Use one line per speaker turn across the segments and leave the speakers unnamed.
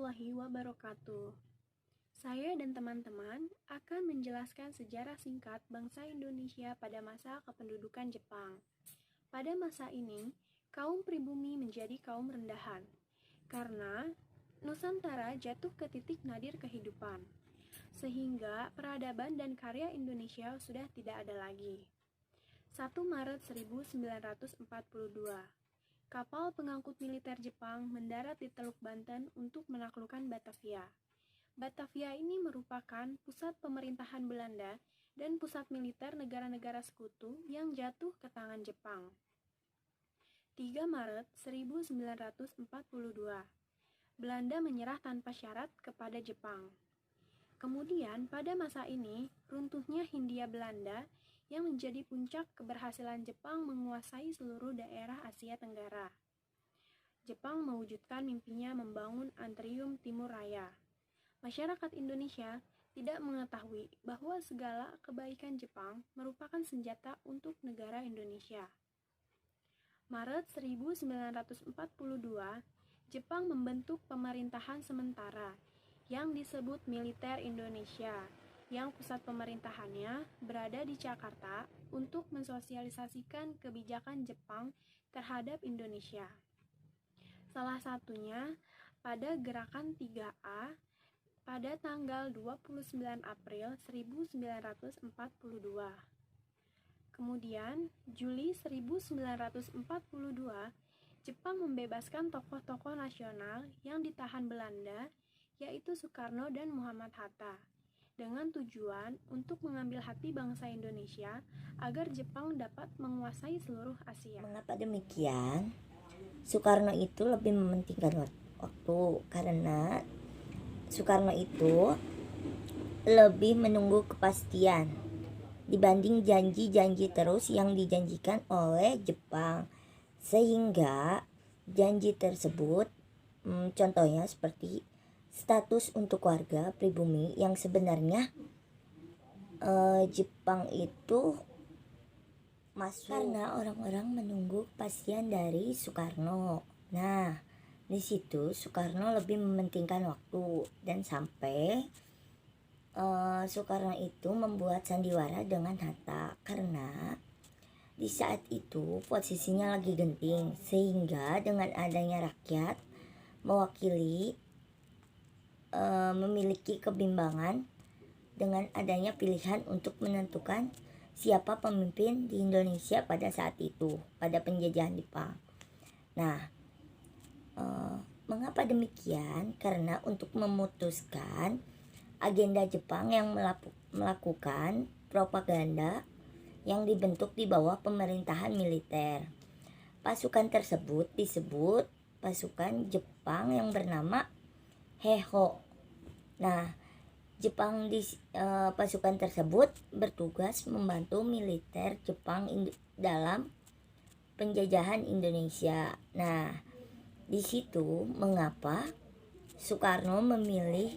warahmatullahi wabarakatuh. Saya dan teman-teman akan menjelaskan sejarah singkat bangsa Indonesia pada masa kependudukan Jepang. Pada masa ini, kaum pribumi menjadi kaum rendahan, karena Nusantara jatuh ke titik nadir kehidupan, sehingga peradaban dan karya Indonesia sudah tidak ada lagi. 1 Maret 1942, kapal pengangkut militer Jepang mendarat di Teluk Banten untuk menaklukkan Batavia. Batavia ini merupakan pusat pemerintahan Belanda dan pusat militer negara-negara sekutu yang jatuh ke tangan Jepang. 3 Maret 1942, Belanda menyerah tanpa syarat kepada Jepang. Kemudian pada masa ini, runtuhnya Hindia Belanda yang menjadi puncak keberhasilan Jepang menguasai seluruh daerah Asia Tenggara. Jepang mewujudkan mimpinya membangun Antrium Timur Raya. Masyarakat Indonesia tidak mengetahui bahwa segala kebaikan Jepang merupakan senjata untuk negara Indonesia. Maret 1942, Jepang membentuk pemerintahan sementara yang disebut Militer Indonesia, yang pusat pemerintahannya berada di Jakarta untuk mensosialisasikan kebijakan Jepang terhadap Indonesia. Salah satunya pada Gerakan 3A pada tanggal 29 April 1942. Kemudian, Juli 1942, Jepang membebaskan tokoh-tokoh nasional yang ditahan Belanda, yaitu Soekarno dan Muhammad Hatta, dengan tujuan untuk mengambil hati bangsa Indonesia agar Jepang dapat menguasai seluruh Asia.
Mengapa demikian? Soekarno itu lebih mementingkan waktu karena Soekarno itu lebih menunggu kepastian dibanding janji-janji terus yang dijanjikan oleh Jepang, sehingga janji tersebut contohnya seperti status untuk warga pribumi yang sebenarnya Jepang itu masuk karena orang-orang menunggu kepastian dari Soekarno. Nah, di situ Soekarno lebih mementingkan waktu dan sampai Soekarno itu membuat sandiwara dengan Hatta karena di saat itu posisinya lagi genting, sehingga dengan adanya rakyat mewakili memiliki kebimbangan dengan adanya pilihan untuk menentukan siapa pemimpin di Indonesia pada saat itu, pada penjajahan Jepang. Nah, mengapa demikian? Karena untuk memutuskan agenda Jepang yang melakukan propaganda yang dibentuk di bawah pemerintahan militer. Pasukan tersebut disebut pasukan Jepang yang bernama Heiho. Nah, pasukan tersebut bertugas membantu militer Jepang dalam penjajahan Indonesia. Nah, di situ mengapa Soekarno memilih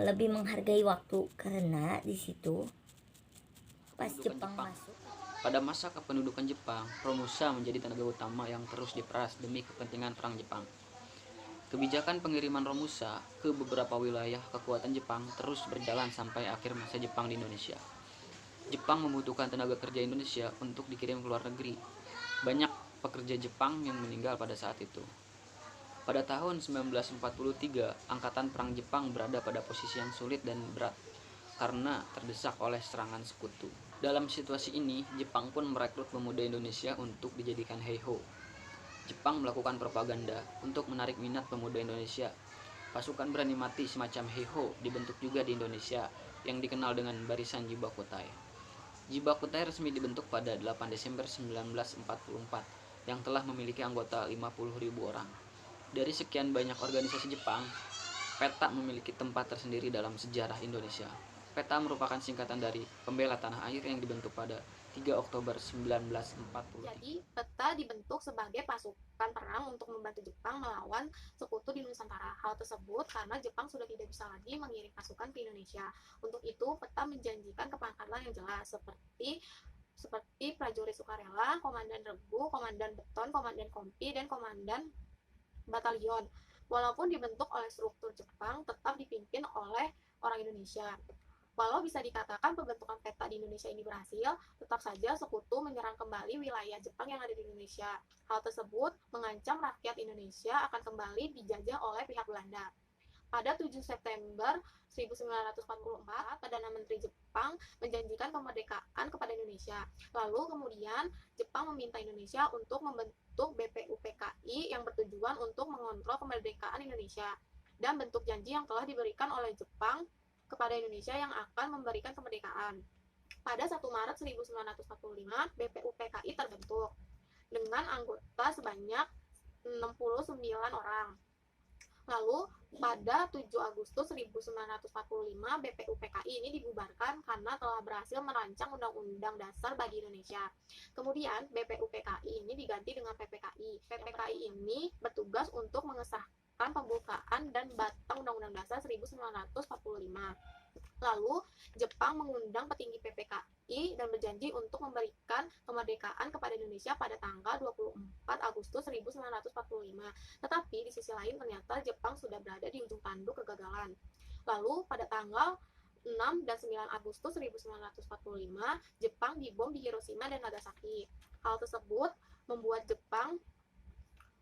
lebih menghargai waktu, karena di situ pas Jepang masuk.
Pada masa kependudukan Jepang, Romusa menjadi tenaga utama yang terus diperas demi kepentingan perang Jepang. Kebijakan pengiriman Romusa ke beberapa wilayah kekuatan Jepang terus berjalan sampai akhir masa Jepang di Indonesia. Jepang membutuhkan tenaga kerja Indonesia untuk dikirim ke luar negeri. Banyak pekerja Jepang yang meninggal pada saat itu. Pada tahun 1943, angkatan perang Jepang berada pada posisi yang sulit dan berat karena terdesak oleh serangan sekutu. Dalam situasi ini, Jepang pun merekrut pemuda Indonesia untuk dijadikan Heiho. Jepang melakukan propaganda untuk menarik minat pemuda Indonesia. Pasukan berani mati semacam Heiho dibentuk juga di Indonesia yang dikenal dengan Barisan Jibakutai. Jibakutai resmi dibentuk pada 8 Desember 1944 yang telah memiliki anggota 50.000 orang. Dari sekian banyak organisasi Jepang, PETA memiliki tempat tersendiri dalam sejarah Indonesia. PETA merupakan singkatan dari Pembela Tanah Air yang dibentuk pada 3 Oktober 1940.
Jadi, PETA dibentuk sebagai pasukan perang untuk membantu Jepang melawan sekutu di Nusantara. Hal tersebut karena Jepang sudah tidak bisa lagi mengirim pasukan ke Indonesia. Untuk itu, PETA menjanjikan kepangkatan yang jelas seperti prajurit sukarela, komandan regu, komandan beton, komandan kompi, dan komandan batalion. Walaupun dibentuk oleh struktur Jepang, tetap dipimpin oleh orang Indonesia. Walau bisa dikatakan pembentukan peta di Indonesia ini berhasil, tetap saja sekutu menyerang kembali wilayah Jepang yang ada di Indonesia. Hal tersebut mengancam rakyat Indonesia akan kembali dijajah oleh pihak Belanda. Pada 7 September 1944, Perdana Menteri Jepang menjanjikan kemerdekaan kepada Indonesia. Lalu kemudian Jepang meminta Indonesia untuk membentuk BPUPKI yang bertujuan untuk mengontrol kemerdekaan Indonesia. Dan bentuk janji yang telah diberikan oleh Jepang kepada Indonesia yang akan memberikan kemerdekaan. Pada 1 Maret 1945, BPUPKI terbentuk dengan anggota sebanyak 69 orang. Lalu, pada 7 Agustus 1945, BPUPKI ini dibubarkan karena telah berhasil merancang Undang-Undang Dasar bagi Indonesia. Kemudian, BPUPKI ini diganti dengan PPKI. PPKI ini bertugas untuk mengesahkan pembukaan dan batang Undang-Undang Dasar 1945. Lalu, Jepang mengundang petinggi PPKI dan berjanji untuk memberikan kemerdekaan kepada Indonesia pada tanggal 24 Agustus 1945. Tetapi di sisi lain ternyata Jepang sudah berada di ujung tanduk kegagalan. Lalu pada tanggal 6 dan 9 Agustus 1945, Jepang dibom di Hiroshima dan Nagasaki. Hal tersebut membuat Jepang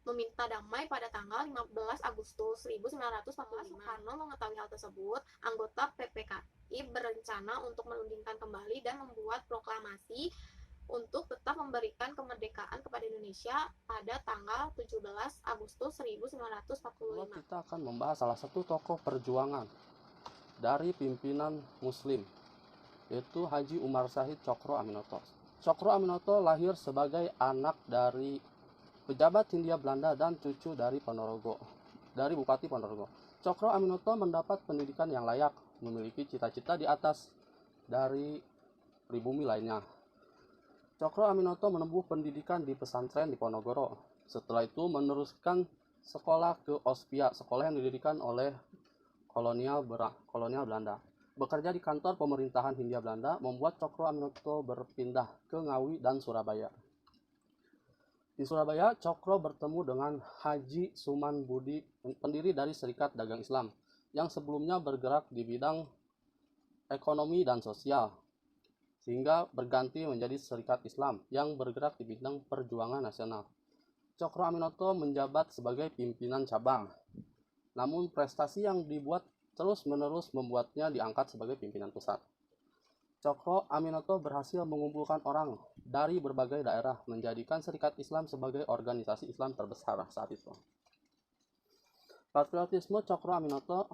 meminta damai pada tanggal 15 Agustus 1945. Soekarno mengetahui hal tersebut, anggota PPKI berencana untuk menundingkan kembali dan membuat proklamasi untuk tetap memberikan kemerdekaan kepada Indonesia pada tanggal 17 Agustus 1945.
Kita akan membahas salah satu tokoh perjuangan dari pimpinan Muslim, yaitu Haji Umar Syahid Cokro Aminoto. Cokro Aminoto lahir sebagai anak dari pejabat Hindia Belanda dan cucu dari Bupati Ponorogo. Cokro Aminoto mendapat pendidikan yang layak, memiliki cita-cita di atas dari pribumi lainnya. Cokro Aminoto menempuh pendidikan di pesantren di Ponorogo. Setelah itu meneruskan sekolah ke Ospia, sekolah yang didirikan oleh kolonial Belanda. Bekerja di kantor pemerintahan Hindia Belanda membuat Cokro Aminoto berpindah ke Ngawi dan Surabaya. Di Surabaya, Cokro bertemu dengan Haji Suman Budi, pendiri dari Serikat Dagang Islam, yang sebelumnya bergerak di bidang ekonomi dan sosial, sehingga berganti menjadi Serikat Islam yang bergerak di bidang perjuangan nasional. Cokro Aminoto menjabat sebagai pimpinan cabang, namun prestasi yang dibuat terus-menerus membuatnya diangkat sebagai pimpinan pusat. Cokro Aminoto berhasil mengumpulkan orang dari berbagai daerah, menjadikan Serikat Islam sebagai organisasi Islam terbesar saat itu. Patriotisme Cokro Aminoto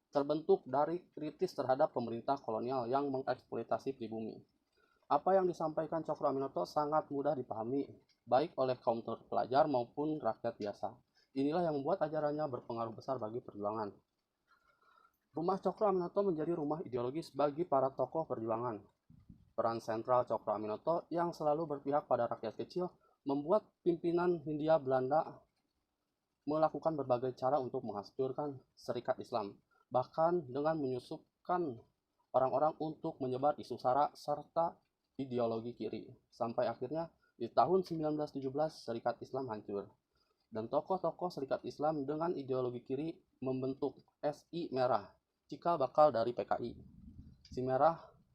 terbentuk dari kritis terhadap pemerintah kolonial yang mengeksploitasi pribumi. Apa yang disampaikan Cokro Aminoto sangat mudah dipahami, baik oleh kaum terpelajar maupun rakyat biasa. Inilah yang membuat ajarannya berpengaruh besar bagi perjuangan. Rumah Cokro Aminoto menjadi rumah ideologis bagi para tokoh perjuangan. Peran sentral Cokro Aminoto yang selalu berpihak pada rakyat kecil membuat pimpinan Hindia Belanda melakukan berbagai cara untuk menghancurkan Serikat Islam, bahkan dengan menyusupkan orang-orang untuk menyebar isu sara serta ideologi kiri. Sampai akhirnya di tahun 1917 Serikat Islam hancur. Dan tokoh-tokoh Serikat Islam dengan ideologi kiri membentuk SI Merah, cikal bakal dari PKI.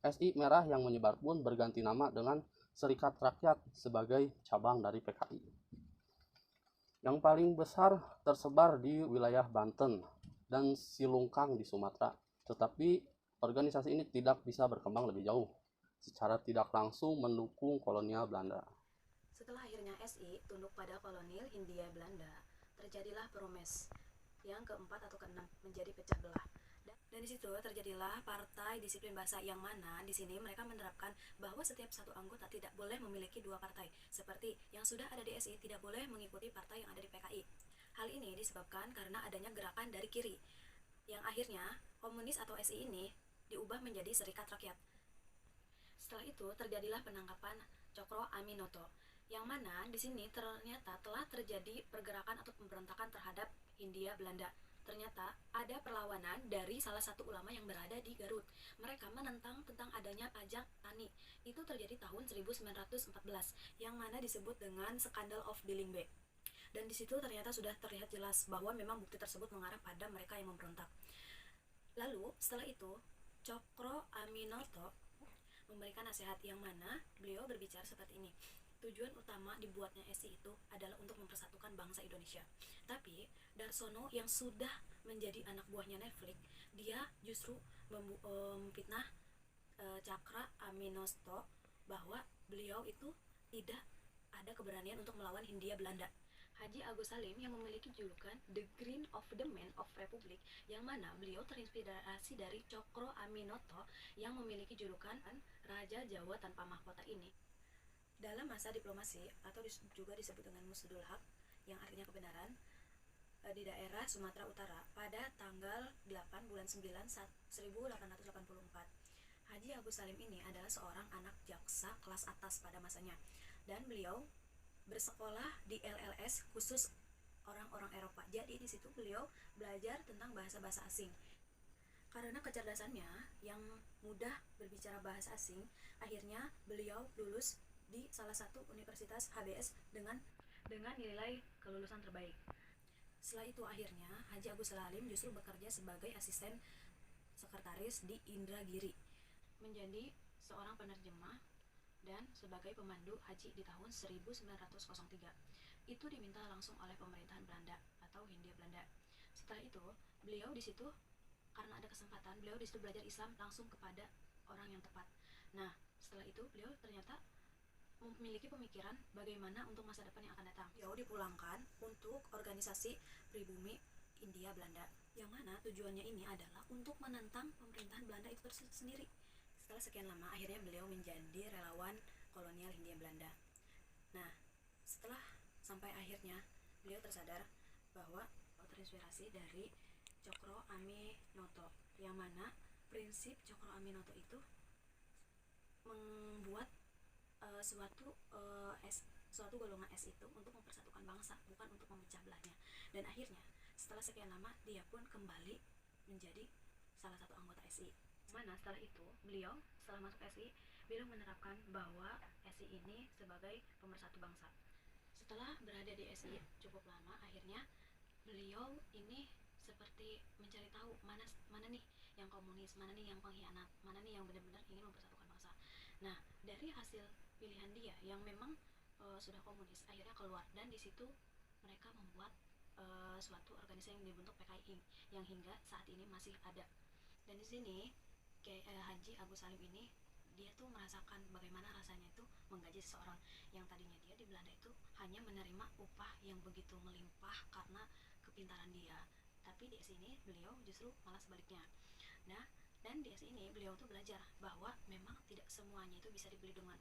SI Merah yang menyebar pun berganti nama dengan Serikat Rakyat sebagai cabang dari PKI. Yang paling besar tersebar di wilayah Banten dan Silungkang di Sumatera. Tetapi organisasi ini tidak bisa berkembang lebih jauh, secara tidak langsung mendukung kolonial Belanda.
Setelah akhirnya SI tunduk pada kolonial Hindia Belanda, terjadilah Promes yang keempat atau keenam menjadi pecah belah. Dan di situ terjadilah Partai Disiplin Bahasa, yang mana di sini mereka menerapkan bahwa setiap satu anggota tidak boleh memiliki dua partai, seperti yang sudah ada di SI tidak boleh mengikuti partai yang ada di PKI. Hal ini disebabkan karena adanya gerakan dari kiri, yang akhirnya komunis atau SI ini diubah menjadi Serikat Rakyat. Setelah itu terjadilah penangkapan Cokro Aminoto, yang mana di sini ternyata telah terjadi pergerakan atau pemberontakan terhadap Hindia Belanda. Ternyata ada perlawanan dari salah satu ulama yang berada di Garut. Mereka menentang tentang adanya pajak tani. Itu terjadi tahun 1914, yang mana disebut dengan Scandal of Bilingbe. Dan di situ ternyata sudah terlihat jelas bahwa memang bukti tersebut mengarah pada mereka yang memberontak. Lalu setelah itu Cokro Aminoto memberikan nasihat yang mana beliau berbicara seperti ini. Tujuan utama dibuatnya SI itu adalah untuk mempersatukan bangsa Indonesia. Tapi Darsono yang sudah menjadi anak buahnya Netflix, dia justru memfitnah Cakra Aminoto bahwa beliau itu tidak ada keberanian untuk melawan Hindia Belanda. Haji Agus Salim yang memiliki julukan The Green of the Man of Republic, yang mana beliau terinspirasi dari Cokro Aminoto yang memiliki julukan Raja Jawa tanpa mahkota ini. Dalam masa diplomasi atau juga disebut dengan Musdul Haq yang artinya kebenaran di daerah Sumatera Utara pada tanggal 8 bulan 9 1884. Haji Agus Salim ini adalah seorang anak jaksa kelas atas pada masanya, dan beliau bersekolah di LLS khusus orang-orang Eropa. Jadi di situ beliau belajar tentang bahasa-bahasa asing. Karena kecerdasannya yang mudah berbicara bahasa asing, akhirnya beliau lulus di salah satu universitas HBS dengan nilai kelulusan terbaik. Setelah itu akhirnya Haji Agus Salim justru bekerja sebagai asisten sekretaris di Indragiri, menjadi seorang penerjemah dan sebagai pemandu haji di tahun 1903. Itu diminta langsung oleh pemerintahan Belanda atau Hindia Belanda. Setelah itu, beliau di situ karena ada kesempatan, beliau di situ belajar Islam langsung kepada orang yang tepat. Nah, setelah itu beliau ternyata memiliki pemikiran bagaimana untuk masa depan yang akan datang. Beliau dipulangkan untuk organisasi pribumi Hindia Belanda, yang mana tujuannya ini adalah untuk menentang pemerintahan Belanda itu sendiri. Setelah sekian lama, akhirnya beliau menjadi relawan kolonial Hindia Belanda. Nah, setelah sampai akhirnya beliau tersadar bahwa terinspirasi dari Cokro Aminoto, yang mana prinsip Cokro Aminoto itu membuat suatu golongan S itu untuk mempersatukan bangsa, bukan untuk memecah belahnya. Dan akhirnya setelah sekian lama dia pun kembali menjadi salah satu anggota SI. Mana setelah itu beliau setelah masuk SI, beliau menerapkan bahwa SI ini sebagai pemersatu bangsa. Setelah berada di SI cukup lama, akhirnya beliau ini seperti mencari tahu mana nih yang komunis, mana nih yang pengkhianat, mana nih yang benar-benar ingin mempersatukan bangsa. Nah, dari hasil pilihan dia yang memang sudah komunis akhirnya keluar, dan di situ mereka membuat suatu organisasi yang dibentuk PKI yang hingga saat ini masih ada. Dan di sini Haji Agus Salim ini dia tuh merasakan bagaimana rasanya itu menggaji seseorang yang tadinya dia di Belanda itu hanya menerima upah yang begitu melimpah karena kepintaran dia, tapi di sini beliau justru malah sebaliknya. Nah, dan di sini beliau tuh belajar bahwa memang tidak semuanya itu bisa dibeli dengan